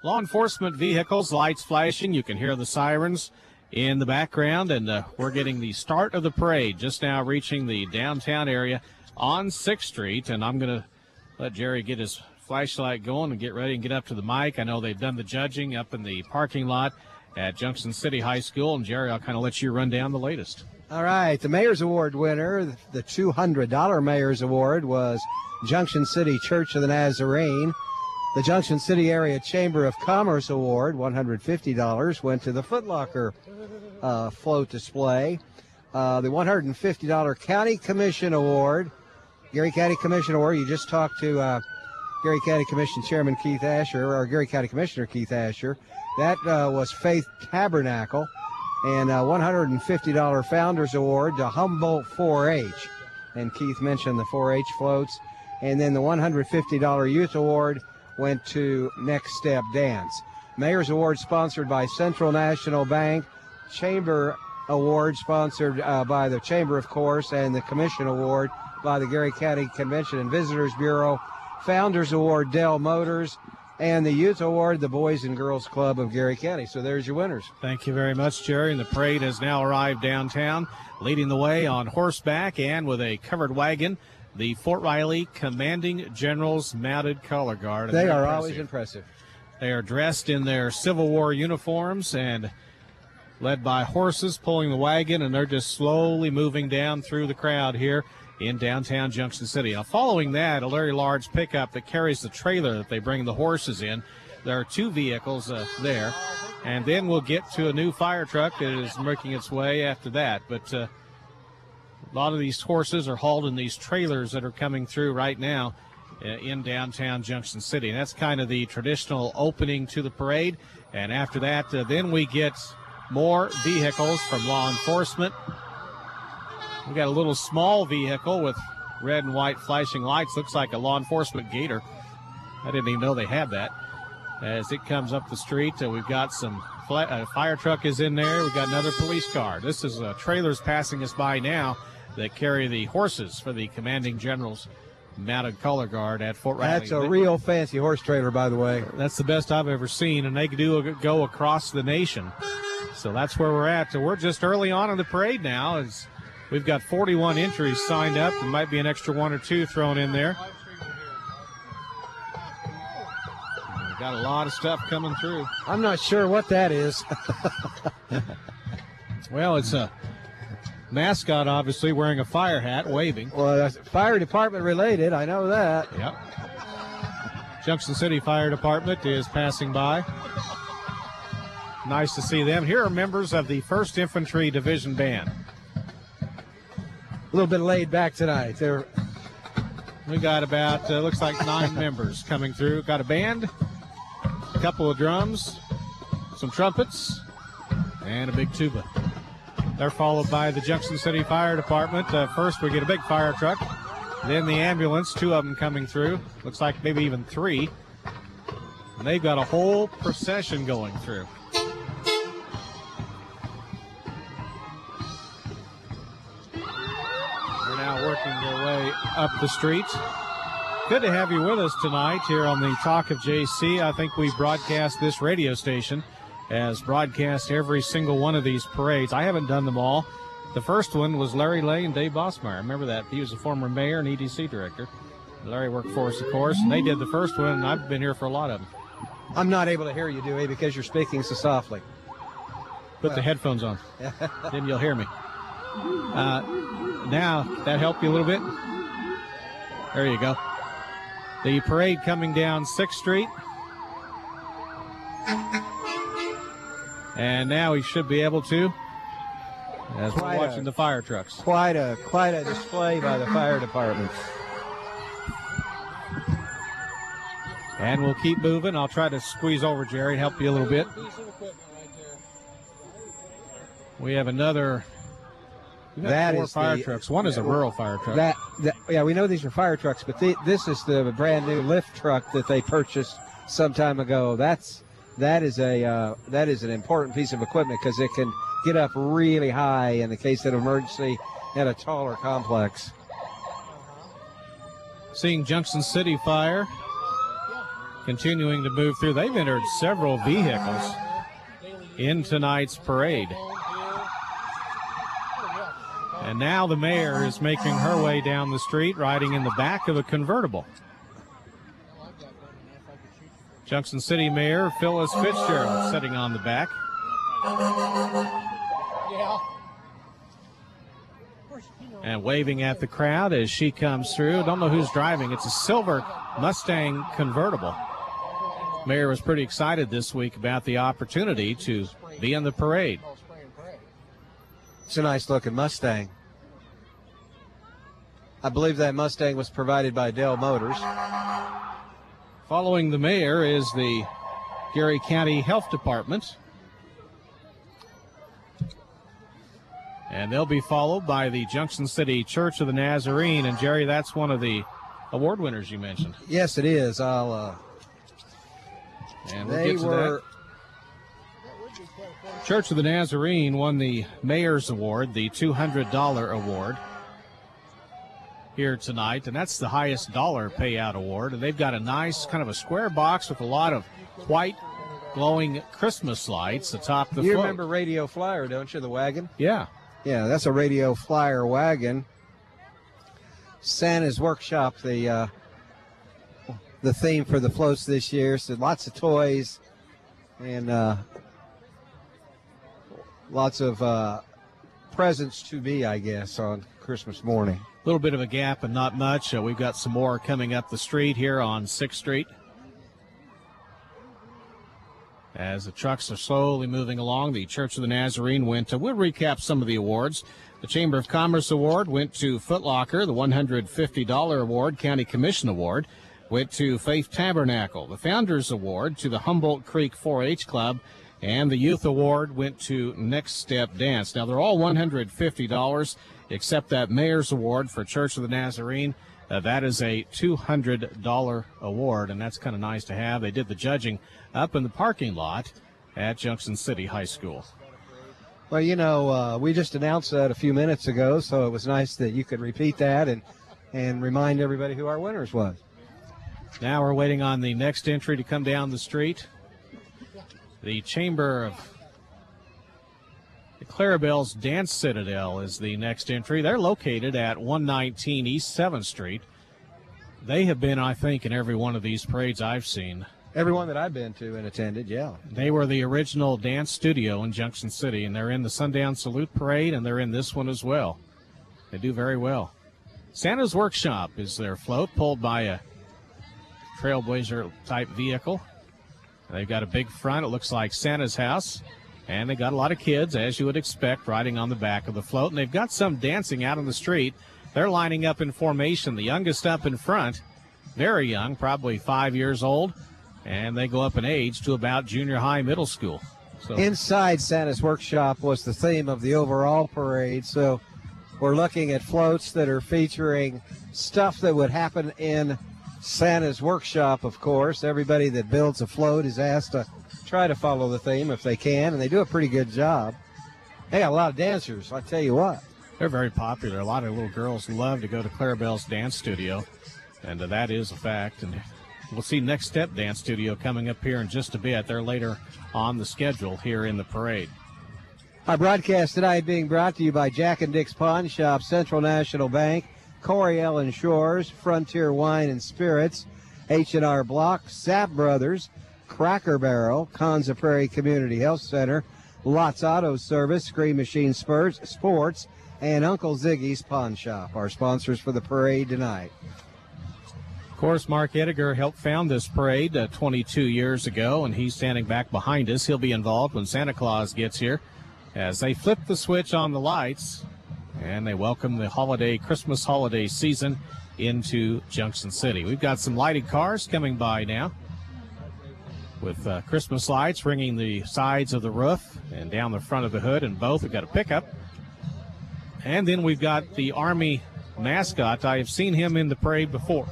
law enforcement vehicles, lights flashing. You can hear the sirens in the background, and we're getting the start of the parade just now reaching the downtown area on 6th Street. And I'm going to let Jerry get his flashlight going and get ready and get up to the mic. I know they've done the judging up in the parking lot at Junction City High School. And, Jerry, I'll kind of let you run down the latest. All right, the Mayor's Award winner, the $200 Mayor's Award, was Junction City Church of the Nazarene. The Junction City Area Chamber of Commerce Award, $150, went to the Foot Locker float display. The $150 County Commission Award, Gary County Commission Award, you just talked to Gary County Commission Chairman Keith Asher, or Gary County Commissioner Keith Asher. That was Faith Tabernacle. And $150 Founders Award to Humboldt 4-H. And Keith mentioned the 4-H floats. And then the $150 Youth Award went to Next Step Dance. Mayor's Award sponsored by Central National Bank. Chamber Award sponsored by the Chamber, of course, and the Commission Award by the Gary County Convention and Visitors Bureau. Founders Award, Dell Motors. And the Youth Award, the Boys and Girls Club of Gary County. So there's your winners. Thank you very much, Jerry. And the parade has now arrived downtown, leading the way on horseback and with a covered wagon, the Fort Riley Commanding General's Mounted Color Guard. They are always impressive. They are dressed in their Civil War uniforms and led by horses pulling the wagon, and they're just slowly moving down through the crowd here in downtown Junction City. Now, following that, a very large pickup that carries the trailer that they bring the horses in. There are two vehicles there. And then we'll get to a new fire truck that is making its way after that. But a lot of these horses are hauled in these trailers that are coming through right now in downtown Junction City. And that's kind of the traditional opening to the parade. And after that, then we get more vehicles from law enforcement. We got a little small vehicle with red and white flashing lights. Looks like a law enforcement gator. I didn't even know they had that. As it comes up the street, we've got some fire truck is in there. We've got another police car. This is trailers passing us by now that carry the horses for the Commanding General's Mounted Color Guard at Fort Riley. That's a real fancy horse trailer, by the way. That's the best I've ever seen, and they do go across the nation. So that's where we're at. So we're just early on in the parade now. As we've got 41 entries signed up. There might be an extra one or two thrown in there. We've got a lot of stuff coming through. I'm not sure what that is. Well, it's a mascot, obviously, wearing a fire hat, waving. Well, that's fire department related. I know that. Yep. Junction City Fire Department is passing by. Nice to see them. Here are members of the 1st Infantry Division Band. A little bit laid back tonight. We got about, looks like 9 members coming through. Got a band, a couple of drums, some trumpets, and a big tuba. They're followed by the Junction City Fire Department. First we get a big fire truck, then the ambulance, 2 of them coming through. Looks like maybe even 3. And they've got a whole procession going through. Working their way up the street. Good to have you with us tonight here on the Talk of JC. I think we broadcast this radio station as broadcast every single one of these parades. I haven't done them all. The first one was Larry Lay and Dave Bossmeyer. Remember that? He was a former mayor and EDC director. Larry worked for us, of course, and they did the first one, and I've been here for a lot of them. I'm not able to hear you, Dewey, because you're speaking so softly. Put the headphones on. Then you'll hear me. Now, that help you a little bit? There you go. The parade coming down 6th Street. And now we should be able to, as we're watching the fire trucks. Quite a display by the fire department. And we'll keep moving. I'll try to squeeze over, Jerry, and help you a little bit. We have another... That 4 is fire trucks. One is a rural fire truck. Yeah, we know these are fire trucks, but this is the brand new lift truck that they purchased some time ago. That is an important piece of equipment because it can get up really high in the case of an emergency at a taller complex. Seeing Junction City Fire continuing to move through. They've entered several vehicles in tonight's parade. And now the mayor is making her way down the street, riding in the back of a convertible. Junction City Mayor Phyllis Fitzgerald sitting on the back. And waving at the crowd as she comes through. Don't know who's driving. It's a silver Mustang convertible. Mayor was pretty excited this week about the opportunity to be in the parade. It's a nice looking Mustang. I believe that Mustang was provided by Dell Motors. Following the mayor is the Gary County Health Department. And they'll be followed by the Junction City Church of the Nazarene. And, Jerry, that's one of the award winners you mentioned. Yes, it is. And we'll get to that. Church of the Nazarene won the Mayor's Award, the $200 award here tonight. And that's the highest dollar payout award. And they've got a nice kind of a square box with a lot of white glowing Christmas lights atop the float. You remember Radio Flyer, don't you, the wagon? Yeah. Yeah, that's a Radio Flyer wagon. Santa's Workshop, the theme for the floats this year. So lots of toys and lots of presents to be, I guess, on Christmas morning. A little bit of a gap and not much. We've got some more coming up the street here on 6th Street. As the trucks are slowly moving along, the Church of the Nazarene went to, we'll recap some of the awards. The Chamber of Commerce Award went to Foot Locker. The $150 award, County Commission Award, went to Faith Tabernacle. The Founders Award to the Humboldt Creek 4-H Club. And the Youth Award went to Next Step Dance. Now, they're all $150, except that Mayor's Award for Church of the Nazarene. That is a $200 award, and that's kind of nice to have. They did the judging up in the parking lot at Junction City High School. Well, you know, we just announced that a few minutes ago, so it was nice that you could repeat that and remind everybody who our winners was. Now we're waiting on the next entry to come down the street. The Chamber of the Clarabelle's Dance Citadel is the next entry. They're located at 119 East 7th Street. They have been, I think, in every one of these parades I've seen. Every one that I've been to and attended, yeah. They were the original dance studio in Junction City, and they're in the Sundown Salute Parade, and they're in this one as well. They do very well. Santa's Workshop is their float, pulled by a Trailblazer-type vehicle. They've got a big front. It looks like Santa's house. And they got a lot of kids, as you would expect, riding on the back of the float. And they've got some dancing out on the street. They're lining up in formation. The youngest up in front, very young, probably 5 years old. And they go up in age to about junior high, middle school. So Inside Santa's Workshop was the theme of the overall parade. So we're looking at floats that are featuring stuff that would happen in Santa's Workshop, of course. Everybody that builds a float is asked to try to follow the theme if they can, and they do a pretty good job. They got a lot of dancers, I tell you what. They're very popular. A lot of little girls love to go to Clarabelle's Dance Studio, and that is a fact. And we'll see Next Step Dance Studio coming up here in just a bit. They're later on the schedule here in the parade. Our broadcast tonight being brought to you by Jack and Dick's Pawn Shop, Central National Bank, Corey Ellen Shores, Frontier Wine and Spirits, H&R Block, Sapp Brothers, Cracker Barrel, Konza Prairie Community Health Center, Lots Auto Service, Screen Machine Sports, and Uncle Ziggy's Pawn Shop, our sponsors for the parade tonight. Of course, Mark Ediger helped found this parade 22 years ago, and he's standing back behind us. He'll be involved when Santa Claus gets here as they flip the switch on the lights, and they welcome the Christmas holiday season into Junction City. We've got some lighted cars coming by now, with Christmas lights ringing the sides of the roof and down the front of the hood, and both. We've got a pickup. And then we've got the Army mascot. I have seen him in the parade before.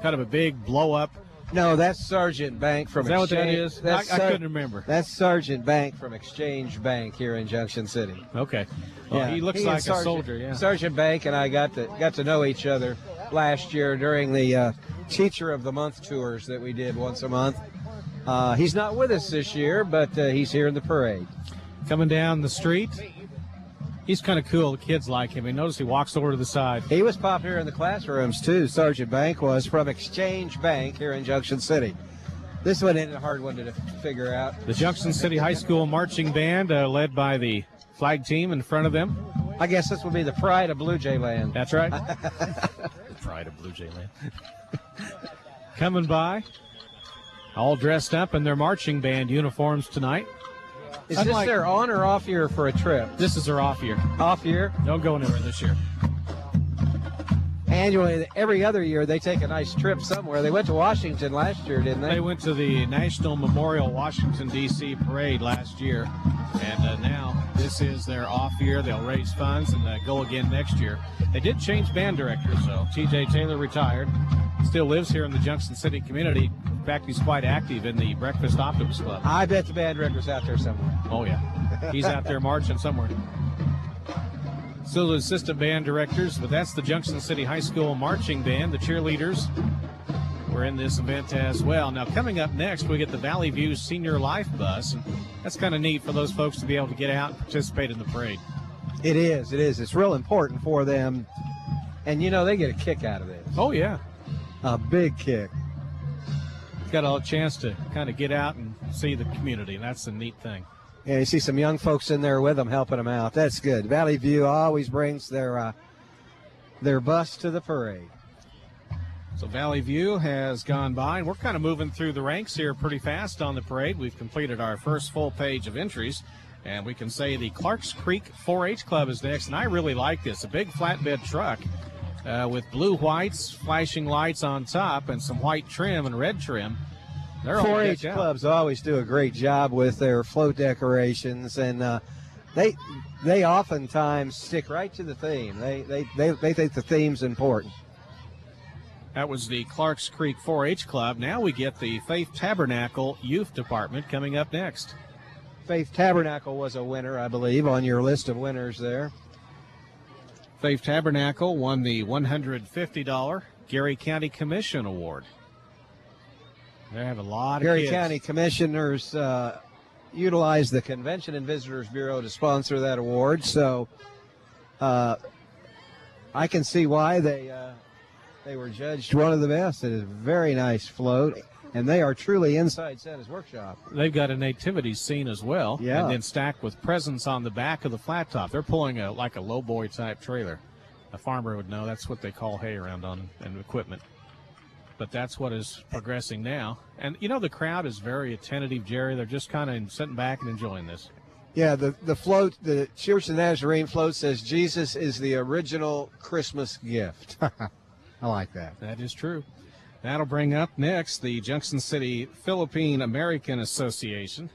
Kind of a big blow-up. No, that's Sergeant Bank from Exchange. Is that Exchange. what that is? I couldn't remember. That's Sergeant Bank from Exchange Bank here in Junction City. Okay. Well, Yeah, he looks like a soldier, yeah. Sergeant Bank and I got to know each other last year during the Teacher of the Month tours that we did once a month. He's not with us this year, but he's here in the parade. Coming down the street. He's kind of cool. The kids like him. You notice he walks over to the side. He was popular in the classrooms, too. Sergeant Bank was from Exchange Bank here in Junction City. This one ain't a hard one to figure out. The Junction City High School marching band, led by the flag team in front of them. I guess this will be the pride of Blue Jay Land. That's right. The pride of Blue Jay Land. Coming by, all dressed up in their marching band uniforms tonight. Is this their on or off year for a trip? This is their off year. Off year? Don't go anywhere this year. Annually, every other year, they take a nice trip somewhere. They went to Washington last year, didn't they? They went to the National Memorial Washington, D.C. parade last year. And now this is their off year. They'll raise funds and go again next year. They did change band directors, so T.J. Taylor retired. Still lives here in the Junction City community. In fact, he's quite active in the Breakfast Optimist Club. I bet the band director's out there somewhere. Oh, yeah. He's out there marching somewhere. Still the assistant band directors, but that's the Junction City High School marching band. The cheerleaders were in this event as well. Now, coming up next, we get the Valley View Senior Life Bus. And that's kind of neat for those folks to be able to get out and participate in the parade. It is. It is. It's real important for them. And, you know, they get a kick out of this. Oh, yeah. A big kick. Got a chance to kind of get out and see the community, and that's a neat thing. Yeah, you see some young folks in there with them helping them out. That's good. Valley View always brings their bus to the parade. So Valley View has gone by, and we're kind of moving through the ranks here pretty fast on the parade. We've completed our first full page of entries, and we can say the Clarks Creek 4-H Club is next, and I really like this. A big flatbed truck with blue whites, flashing lights on top, and some white trim and red trim. 4-H clubs always do a great job with their float decorations, and they oftentimes stick right to the theme. They think the theme's important. That was the Clarks Creek 4-H Club. Now we get the Faith Tabernacle Youth Department coming up next. Faith Tabernacle was a winner, I believe, on your list of winners there. Faith Tabernacle won the $150 Gary County Commission Award. They have a lot of Gary kids. County Commissioners utilize the Convention and Visitors Bureau to sponsor that award, so I can see why they were judged one of the best. It is a very nice float, and they are truly inside Santa's workshop. They've got a nativity scene as well, yeah, and then stacked with presents on the back of the flat top. They're pulling like a lowboy type trailer. A farmer would know that's what they call hay around on and equipment. But that's what is progressing now. And, you know, the crowd is very attentive, Jerry. They're just kind of sitting back and enjoying this. Yeah, the float, the Church of the Nazarene float says Jesus is the original Christmas gift. I like that. That is true. That'll bring up next the Junction City Philippine American Association.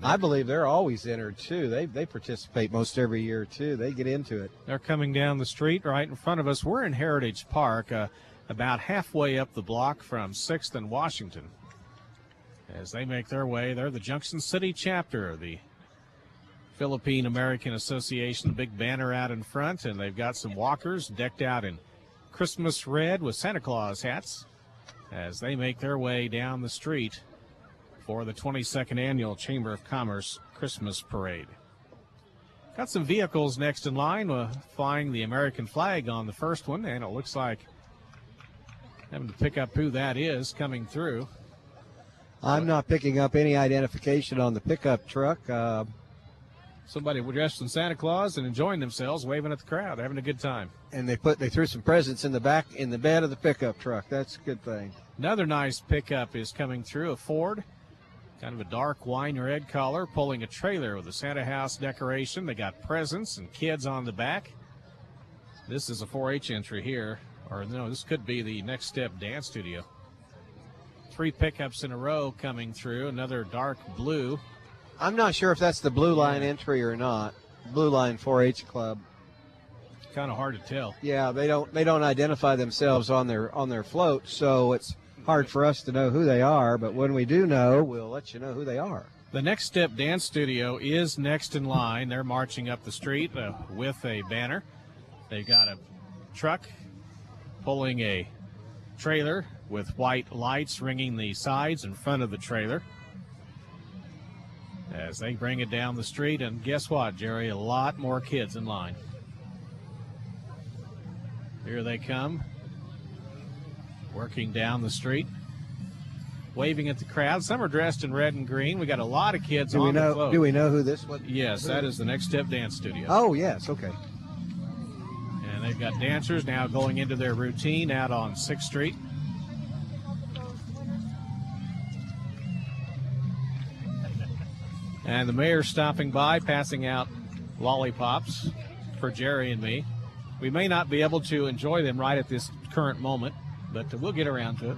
I believe they're always entered, too. They participate most every year, too. They get into it. They're coming down the street right in front of us. We're in Heritage Park, about halfway up the block from 6th and Washington. As they make their way, they're the Junction City chapter of the Philippine American Association. Big banner out in front, and they've got some walkers decked out in Christmas red with Santa Claus hats as they make their way down the street for the 22nd Annual Chamber of Commerce Christmas Parade. Got some vehicles next in line, flying the American flag on the first one, and it looks like having to pick up who that is coming through. I'm not picking up any identification on the pickup truck. Somebody dressed in Santa Claus and enjoying themselves, waving at the crowd, having a good time. And they threw some presents in the bed of the pickup truck. That's a good thing. Another nice pickup is coming through, a Ford. Kind of a dark wine red color, pulling a trailer with a Santa house decoration. They got presents and kids on the back. This is a 4-H entry here. Or no, this could be the Next Step Dance Studio. 3 pickups in a row coming through. Another dark blue. I'm not sure if that's the Blue Line entry or not. Blue Line 4-H Club. Kind of hard to tell. Yeah, they don't identify themselves on their float, so it's hard for us to know who they are, but when we do know, we'll let you know who they are. The Next Step Dance Studio is next in line. They're marching up the street with a banner. They've got a truck pulling a trailer with white lights ringing the sides and front of the trailer as they bring it down the street. And guess what, Jerry? A lot more kids in line. Here they come, working down the street, waving at the crowd. Some are dressed in red and green. We got a lot of kids on the float. Do we know who this one? Yes, that is the Next Step Dance Studio. Oh, yes, okay. And they've got dancers now going into their routine out on 6th Street. And the mayor's stopping by, passing out lollipops for Jerry and me. We may not be able to enjoy them right at this current moment, but we'll get around to it.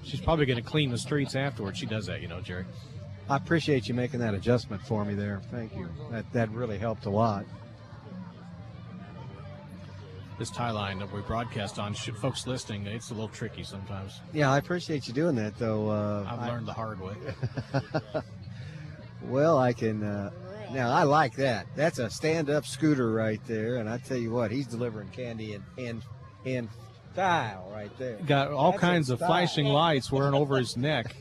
She's probably going to clean the streets afterwards. She does that, you know, Jerry. I appreciate you making that adjustment for me there. Thank you. That really helped a lot. This tie line that we broadcast on, folks listening, it's a little tricky sometimes. Yeah, I appreciate you doing that, though. I've learned the hard way. Well, I can. Now, I like that. That's a stand-up scooter right there, and I tell you what, he's delivering candy in style right there. Got all kinds of flashing lights wearing over his neck.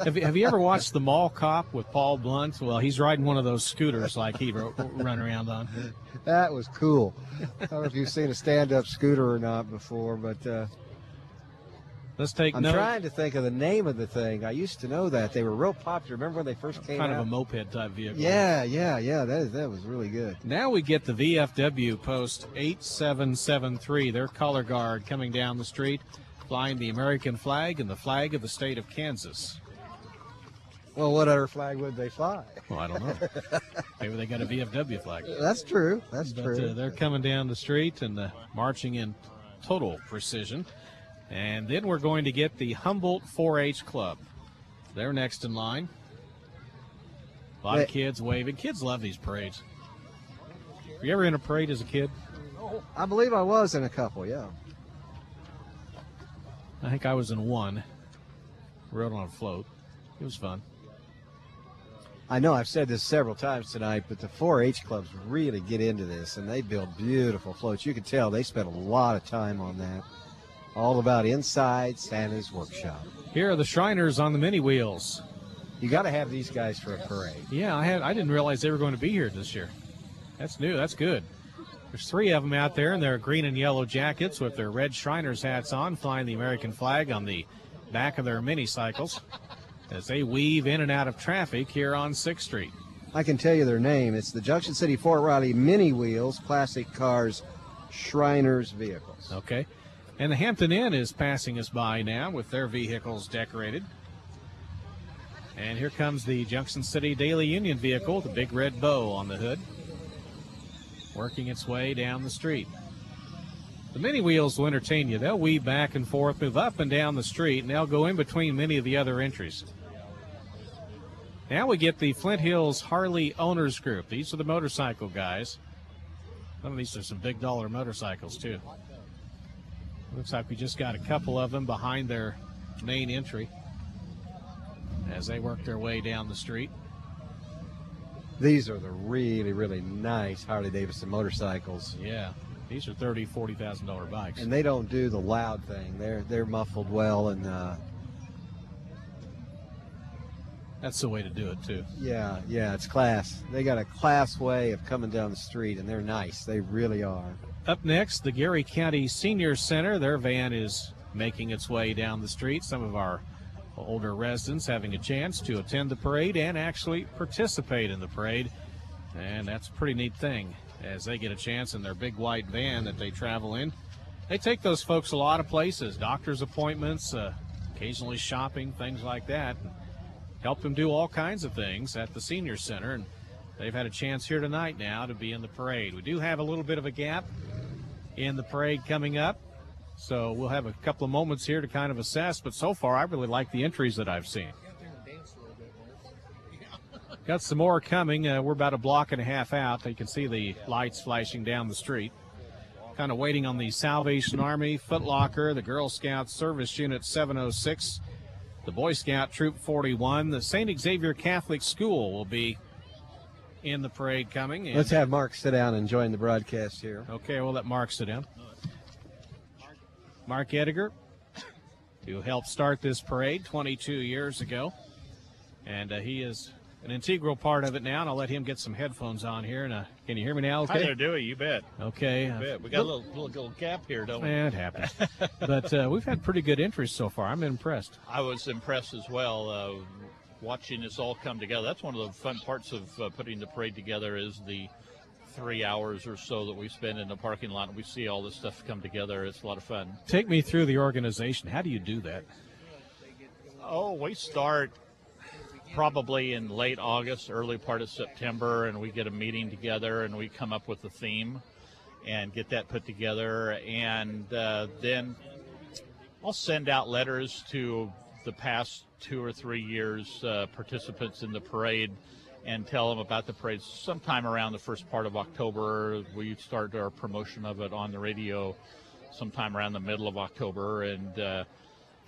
Have you ever watched The Mall Cop with Paul Blunt? Well, he's riding one of those scooters like he run around on. That was cool. I don't know if you've seen a stand-up scooter or not before, but let's take note. I'm trying to think of the name of the thing. I used to know that. They were real popular. Remember when they first came out? Kind of a moped type vehicle. Yeah. That was really good. Now we get the VFW post 8773, their color guard coming down the street, flying the American flag and the flag of the state of Kansas. Well, what other flag would they fly? Well, I don't know. Maybe they got a VFW flag. That's true. That's true. They're coming down the street and marching in total precision. And then we're going to get the Humboldt 4-H Club. They're next in line. A lot of kids waving. Kids love these parades. Were you ever in a parade as a kid? I believe I was in a couple, yeah. I think I was in one. Rode on a float. It was fun. I know I've said this several times tonight, but the 4-H clubs really get into this, and they build beautiful floats. You can tell they spent a lot of time on that. All about inside Santa's workshop. Here are the Shriners on the mini wheels. You got to have these guys for a parade. Yeah, I didn't realize they were going to be here this year. That's new. That's good. There's 3 of them out there in their green and yellow jackets with their red Shriners hats on, flying the American flag on the back of their mini cycles as they weave in and out of traffic here on 6th Street. I can tell you their name. It's the Junction City Fort Riley Mini Wheels Classic Cars Shriners vehicles. Okay. And the Hampton Inn is passing us by now with their vehicles decorated. And here comes the Junction City Daily Union vehicle, the big red bow on the hood, working its way down the street. The mini wheels will entertain you. They'll weave back and forth, move up and down the street, and they'll go in between many of the other entries. Now we get the Flint Hills Harley Owners Group. These are the motorcycle guys. Some of these are some big dollar motorcycles, too. Looks like we just got a couple of them behind their main entry as they work their way down the street. These are the really, really nice Harley-Davidson motorcycles. Yeah, these are $30,000, $40,000 bikes. And they don't do the loud thing. They're muffled well, and that's the way to do it, too. Yeah, it's class. They got a class way of coming down the street, and they're nice. They really are. Up next, the Geary County Senior Center. Their van is making its way down the street. Some of our older residents having a chance to attend the parade and actually participate in the parade. And that's a pretty neat thing as they get a chance in their big white van that they travel in. They take those folks a lot of places, doctor's appointments, occasionally shopping, things like that. And help them do all kinds of things at the Senior Center. And they've had a chance here tonight now to be in the parade. We do have a little bit of a gap in the parade coming up, so we'll have a couple of moments here to kind of assess, but so far I really like the entries that I've seen. Got some more coming. We're about a block and a half out. You can see the lights flashing down the street. Kind of waiting on the Salvation Army, Foot Locker, the Girl Scout Service Unit 706, the Boy Scout Troop 41, the St. Xavier Catholic School will be in the parade coming. And let's have Mark sit down and join the broadcast here. Okay, we'll let Mark sit down. Mark Ediger, who helped start this parade 22 years ago. And he is an integral part of it now, and I'll let him get some headphones on here. And can you hear me now? Okay. Hi there, Dewey. You bet. Okay. You bet. We got a little gap here, don't we? It happens. But we've had pretty good interest so far. I'm impressed. I was impressed as well, watching this all come together. That's one of the fun parts of putting the parade together is the 3 hours or so that we spend in the parking lot, and we see all this stuff come together. It's a lot of fun. Take me through the organization. How do you do that? Oh, we start probably in late August, early part of September, and we get a meeting together and we come up with a theme and get that put together. And then I'll send out letters to the past 2 or 3 years participants in the parade and tell them about the parade. Sometime around the first part of October, we start our promotion of it on the radio sometime around the middle of October.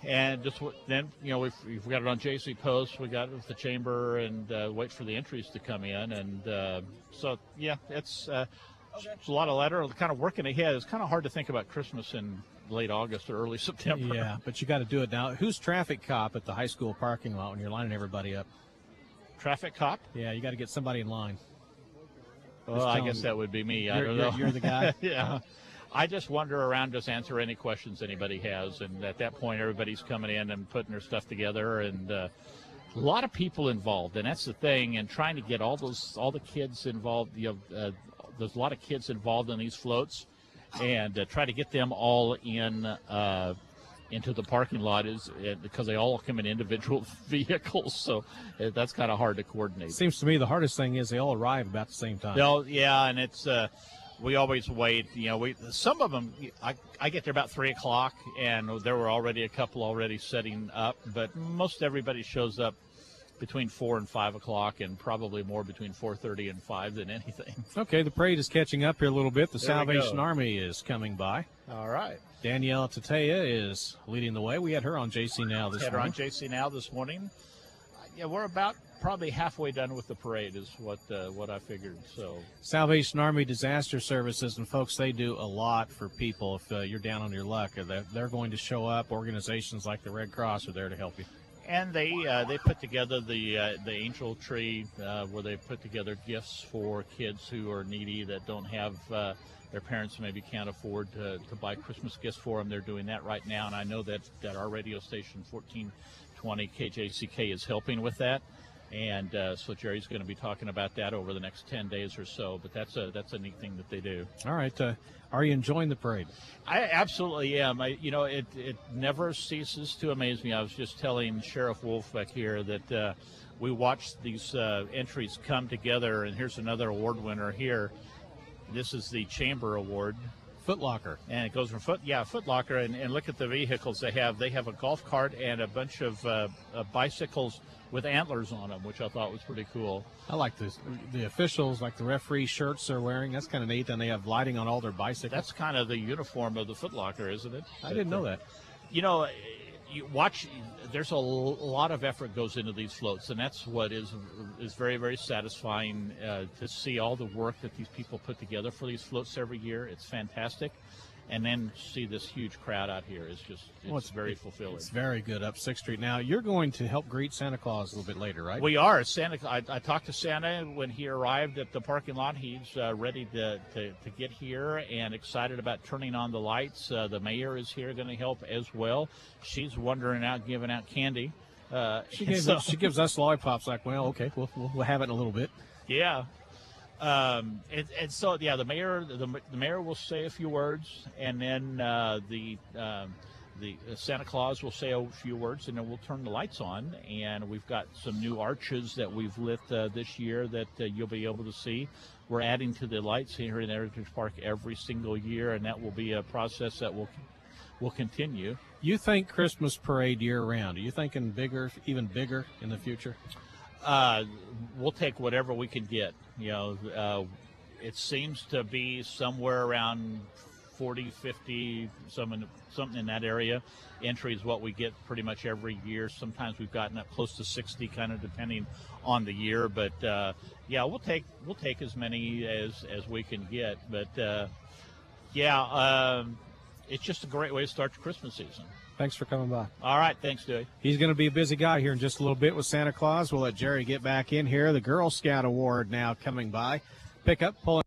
And just then, we've got it on JC Post, we got it with the chamber, and wait for the entries to come in. And so, yeah, it's a lot of letter, kind of working ahead. It's kind of hard to think about Christmas in late August or early September. Yeah, but you got to do it now. Who's traffic cop at the high school parking lot when you're lining everybody up? Traffic cop? Yeah, you got to get somebody in line. Well, I guess that would be me. I don't know. You're the guy? Yeah. I just wander around, just answer any questions anybody has, and at that point, everybody's coming in and putting their stuff together, and a lot of people involved, and that's the thing. And trying to get all the kids involved. There's a lot of kids involved in these floats, and try to get them all into the parking lot is because they all come in individual vehicles, so that's kind of hard to coordinate. Seems to me the hardest thing is they all arrive about the same time. Well, yeah, and it's. We always wait. Some of them, I get there about 3 o'clock, and there were already a couple already setting up. But most everybody shows up between 4 and 5 o'clock, and probably more between 4:30 and 5 than anything. Okay, the parade is catching up here a little bit. The Salvation Army is coming by. All right. Danielle Tatea is leading the way. We had her on JC Now this morning. Had her on JC Now this morning. Yeah, we're about probably halfway done with the parade is what I figured. So Salvation Army Disaster Services, and folks, they do a lot for people if you're down on your luck. They're going to show up. Organizations like the Red Cross are there to help you. And they put together the Angel Tree where they put together gifts for kids who are needy that don't have their parents maybe can't afford to buy Christmas gifts for them. They're doing that right now, and I know that our radio station 1420 KJCK is helping with that. And so Jerry's going to be talking about that over the next 10 days or so. But that's a neat thing that they do. All right. Are you enjoying the parade? I absolutely am. It never ceases to amaze me. I was just telling Sheriff Wolf back here that we watched these entries come together. And here's another award winner here. This is the Chamber Award. Foot Locker. And it goes from Foot Locker. And look at the vehicles they have. They have a golf cart and a bunch of bicycles with antlers on them, which I thought was pretty cool. I like this. The officials, like the referee shirts they're wearing. That's kind of neat. And they have lighting on all their bicycles. That's kind of the uniform of the Foot Locker, isn't it? I didn't know that. You watch. There's a lot of effort goes into these floats, and that's what is very, very satisfying to see all the work that these people put together for these floats every year. It's fantastic. And then see this huge crowd out here is just, it's very fulfilling. It's very good up 6th Street. Now, you're going to help greet Santa Claus a little bit later, right? We are. I talked to Santa when he arrived at the parking lot. He's ready to get here and excited about turning on the lights. The mayor is here going to help as well. She's wandering out, giving out candy. She gives us lollipops like, well, okay, we'll have it in a little bit. Yeah. And so the mayor will say a few words, and then the Santa Claus will say a few words, and then we'll turn the lights on. And we've got some new arches that we've lit this year that you'll be able to see. We're adding to the lights here in Heritage Park every single year, and that will be a process that will continue. You think Christmas parade year round? Are you thinking bigger, even bigger in the future? We'll take whatever we can get. It seems to be somewhere around 40, 50, something in that area. Entry is what we get pretty much every year. Sometimes we've gotten up close to 60, kind of depending on the year. But yeah, we'll take as many as we can get. But it's just a great way to start the Christmas season. Thanks for coming by. All right, thanks, Dewey. He's going to be a busy guy here in just a little bit with Santa Claus. We'll let Jerry get back in here. The Girl Scout Award now coming by. Pickup, pulling.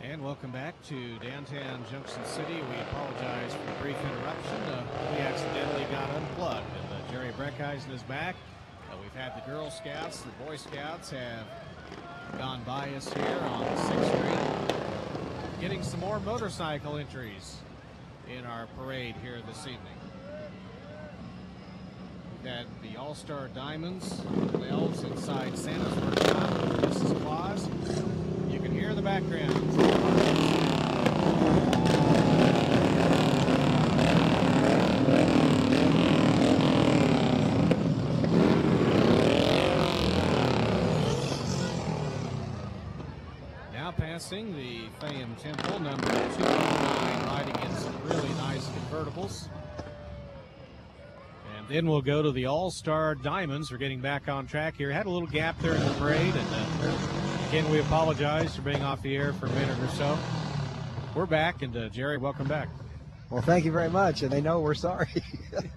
And welcome back to downtown Junction City. We apologize for the brief interruption. We accidentally got unplugged, and Jerry Breckeisen is back. We've had the Girl Scouts, the Boy Scouts have gone by us here on 6th Street, getting some more motorcycle entries in our parade here this evening. We've had the All-Star Diamonds, the elves inside Santa's workshop, Mrs. Claus. You can hear in the background. Now passing the Fayum Temple, number 209, riding in some really nice convertibles. And then we'll go to the All-Star Diamonds. We're getting back on track here. Had a little gap there in the parade, and again, we apologize for being off the air for a minute or so. We're back, and Jerry, welcome back. Well, thank you very much, and they know we're sorry.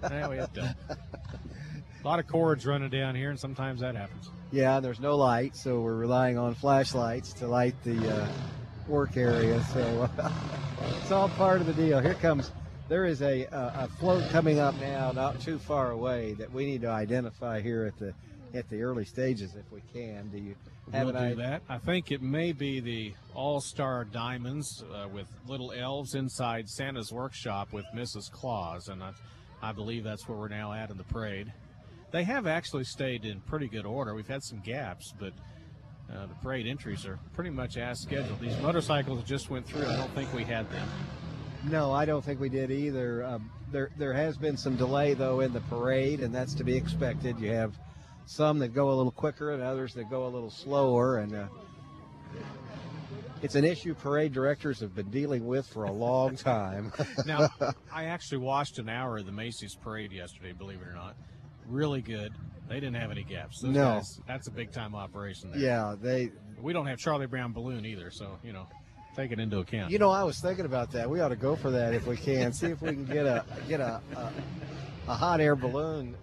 Yeah, we have to. A lot of cords running down here, and sometimes that happens. Yeah, there's no light, so we're relying on flashlights to light the work area. So it's all part of the deal. Here comes. There is a float coming up now, not too far away, that we need to identify here at the early stages, if we can. Do you have We'll do that. I think it may be the All-Star Diamonds with little elves inside Santa's workshop with Mrs. Claus, and I believe that's where we're now at in the parade. They have actually stayed in pretty good order. We've had some gaps, but the parade entries are pretty much as scheduled. These motorcycles just went through. I don't think we had them. No, I don't think we did either. There has been some delay, though, in the parade, and that's to be expected. You have some that go a little quicker and others that go a little slower, and it's an issue parade directors have been dealing with for a long time. Now, I actually watched an hour of the Macy's parade yesterday, believe it or not. Really good. They didn't have any gaps. Those guys, that's a big-time operation there. Yeah, we don't have Charlie Brown balloon either, so, take it into account. I was thinking about that. We ought to go for that if we can. See if we can get a hot air balloon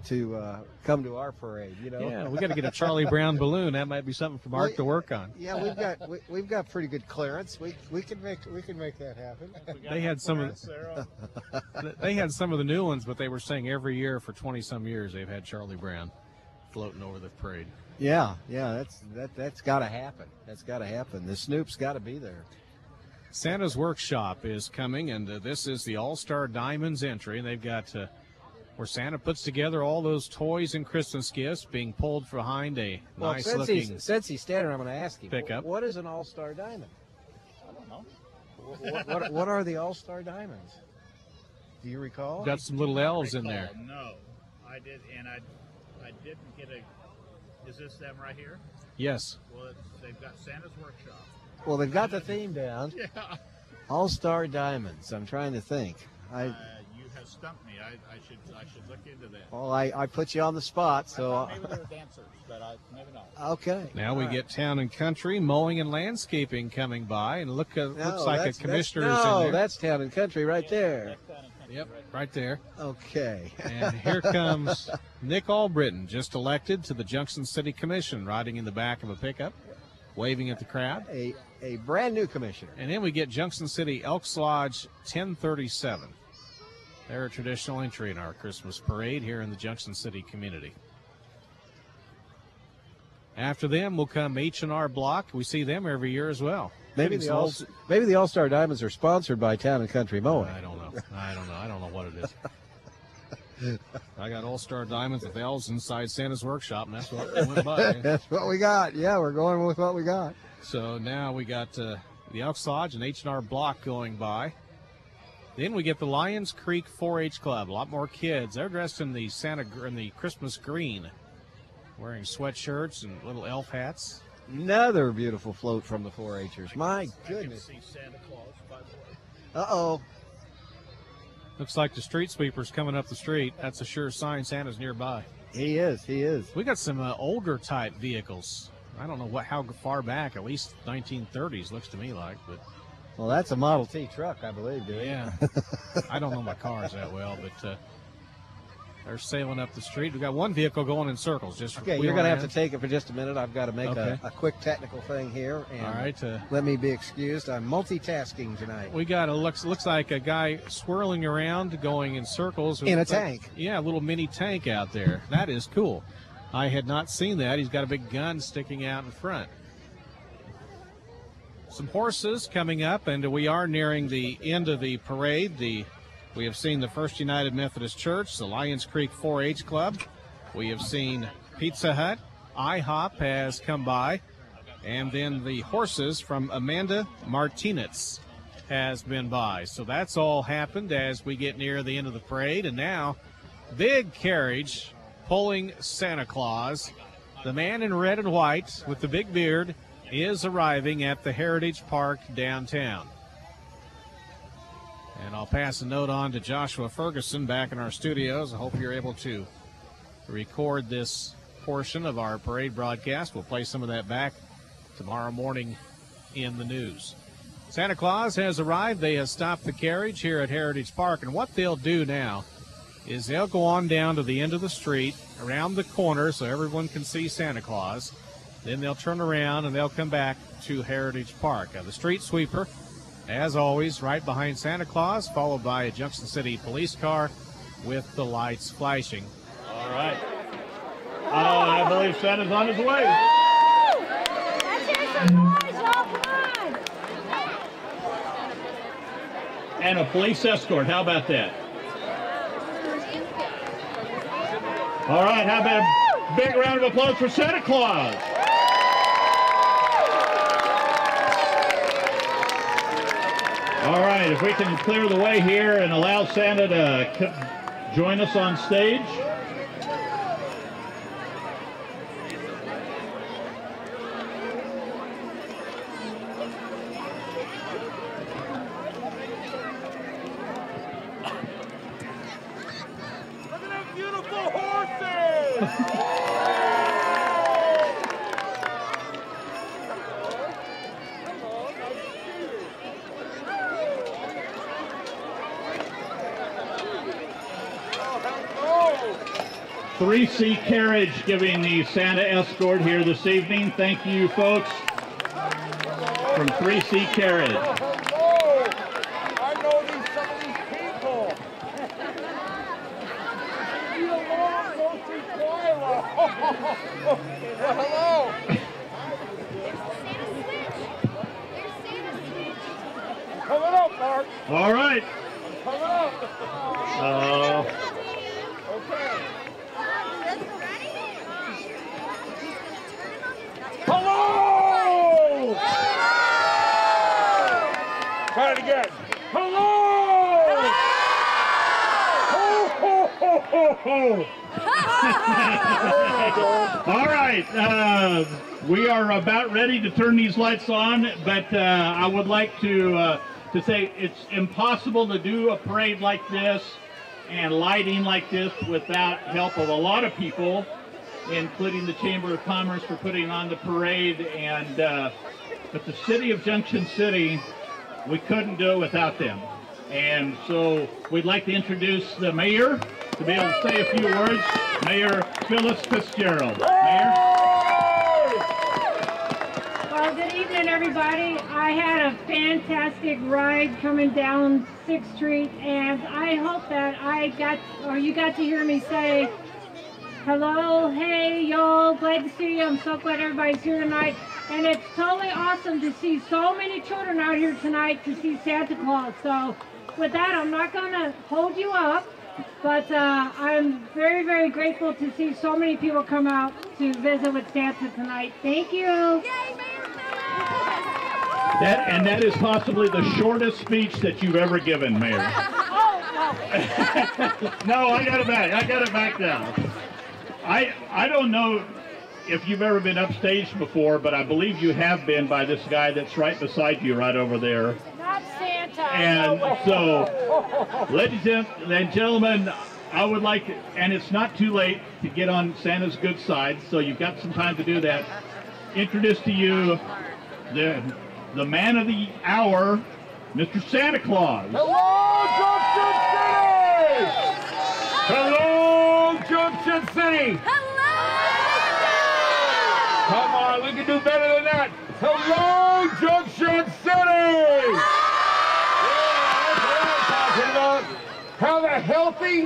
to come to our parade. Yeah, we got to get a Charlie Brown balloon. That might be something for Mark to work on. Yeah, we've got pretty good clearance. We can make that happen. They had some of they had some of the new ones, but they were saying every year for 20-some years they've had Charlie Brown floating over the parade. Yeah, that's got to happen. That's got to happen. The Snoop's got to be there. Santa's Workshop is coming, and this is the All-Star Diamonds entry, and they've got where Santa puts together all those toys and Christmas gifts being pulled behind a nice-looking since he's standing, I'm going to ask him. Pickup. What is an All-Star Diamond? I don't know. What are the All-Star Diamonds? Do you recall? Got some little elves in there. No, I did, and I didn't get a. Is this them right here? Yes. Well, they've got Santa's Workshop. Well, they've got the theme down. Yeah. All-Star Diamonds. I'm trying to think. You have stumped me. I should look into that. Well, I put you on the spot, so. Maybe they're dancers, but maybe not. Okay. Now we get Town and Country, Mowing and Landscaping coming by, and looks like a commissioner's in there. No, that's Town and Country right there. Yep, right there. Okay. And here comes Nick Albritton, just elected to the Junction City Commission, riding in the back of a pickup, waving at the crowd. A brand new commissioner. And then we get Junction City Elks Lodge 1037. They're a traditional entry in our Christmas parade here in the Junction City community. After them will come H&R Block. We see them every year as well. Maybe the All-Star Diamonds are sponsored by Town and Country Mowing. I don't know. I don't know what it is. I got All-Star Diamonds with elves inside Santa's Workshop, and that's what went by. That's what we got. Yeah, we're going with what we got. So now we got the Elks Lodge and H&R Block going by. Then we get the Lions Creek 4-H Club. A lot more kids. They're dressed in the Christmas green, wearing sweatshirts and little elf hats. Another beautiful float from the 4-Hers. My goodness. I can see Santa Claus, by the way. Uh-oh. Looks like the street sweeper's coming up the street. That's a sure sign Santa's nearby. He is. We got some older type vehicles. I don't know how far back, at least 1930s looks to me like, but. Well, that's a Model T truck, I believe, dude. Yeah. I don't know my cars that well, but they're sailing up the street. We got one vehicle going in circles. Okay, you're going to have to take it for just a minute. I've got to make a quick technical thing here. And all right. Let me be excused. I'm multitasking tonight. We got looks like a guy swirling around, going in circles. In a tank. Yeah, a little mini tank out there. That is cool. I had not seen that. He's got a big gun sticking out in front. Some horses coming up, and we are nearing the end of the parade. We have seen the First United Methodist Church, the Lions Creek 4-H Club. We have seen Pizza Hut. IHOP has come by. And then the horses from Amanda Martinez has been by. So that's all happened as we get near the end of the parade. And now, big carriage pulling Santa Claus. The man in red and white with the big beard is arriving at the Heritage Park downtown. And I'll pass a note on to Joshua Ferguson back in our studios. I hope you're able to record this portion of our parade broadcast. We'll play some of that back tomorrow morning in the news. Santa Claus has arrived. They have stopped the carriage here at Heritage Park. And what they'll do now is they'll go on down to the end of the street, around the corner so everyone can see Santa Claus. Then they'll turn around and they'll come back to Heritage Park. The street sweeper, as always, right behind Santa Claus, followed by a Junction City police car with the lights flashing. All right. I believe Santa's on his way. Let's hear some noise, y'all. Come on. And a police escort. How about that? All right. How about a big round of applause for Santa Claus? All right, if we can clear the way here and allow Santa to join us on stage. Look at them beautiful horses! 3C Carriage giving the Santa escort here this evening. Thank you, folks, from 3C Carriage. Hello! I know some of these people. You alone go to Twyla. Well, hello. Coming up, Mark. All right. Coming up. Okay. Hello! Try it again. Hello! All right, we are about ready to turn these lights on, but I would like to say it's impossible to do a parade like this and lighting like this without help of a lot of people, including the Chamber of Commerce for putting on the parade, and but the city of Junction City, we couldn't do it without them. And so we'd like to introduce the mayor to be able to say a few words. Mayor Phyllis Fitzgerald. Mayor? Well, good evening, everybody. I had a fantastic ride coming down 6th Street, and I hope that you got to hear me say, hello, hey, y'all, glad to see you. I'm so glad everybody's here tonight. And it's totally awesome to see so many children out here tonight to see Santa Claus. So with that, I'm not going to hold you up, but I'm very, very grateful to see so many people come out to visit with Santa tonight. Thank you. That is possibly the shortest speech that you've ever given, Mayor. No, I got it back now. I don't know if you've ever been upstage before, but I believe you have been by this guy that's right beside you right over there. Not Santa. And so, ladies and gentlemen, I would like to, and it's not too late to get on Santa's good side, so you've got some time to do that. Introduce to you the man of the hour, Mr. Santa Claus. Hello, Junction City! Hello! Come on, we can do better than that. Hello, Junction City! Yeah, that's what I'm talking about. Have a healthy,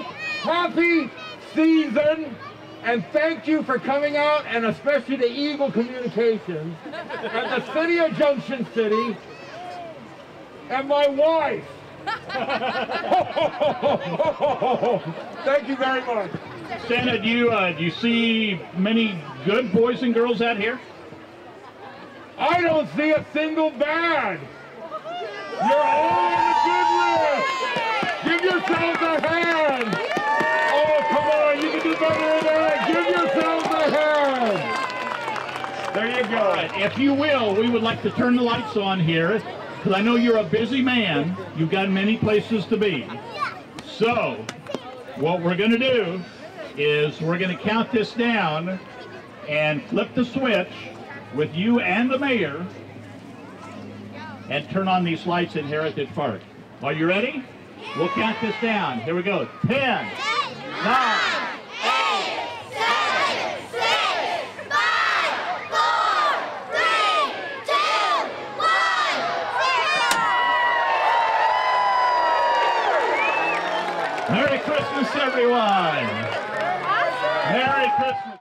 happy season, and thank you for coming out, and especially to Eagle Communications, and the city of Junction City, and my wife. Thank you very much. Santa, do you see many good boys and girls out here? I don't see a single bad. You're all on the good list. Give yourselves a hand. Oh, come on, you can do better than that. Give yourselves a hand. There you go. All right, if you will, we would like to turn the lights on here, because I know you're a busy man. You've got many places to be. So, what we're going to do is we're going to count this down and flip the switch with you and the mayor and turn on these lights in Heritage Park. Are you ready? We'll count this down. Here we go. 10, 9, 8, 7, 6, 5, 4, 3, 2, 1, 0. Merry Christmas, everyone. Merry Christmas.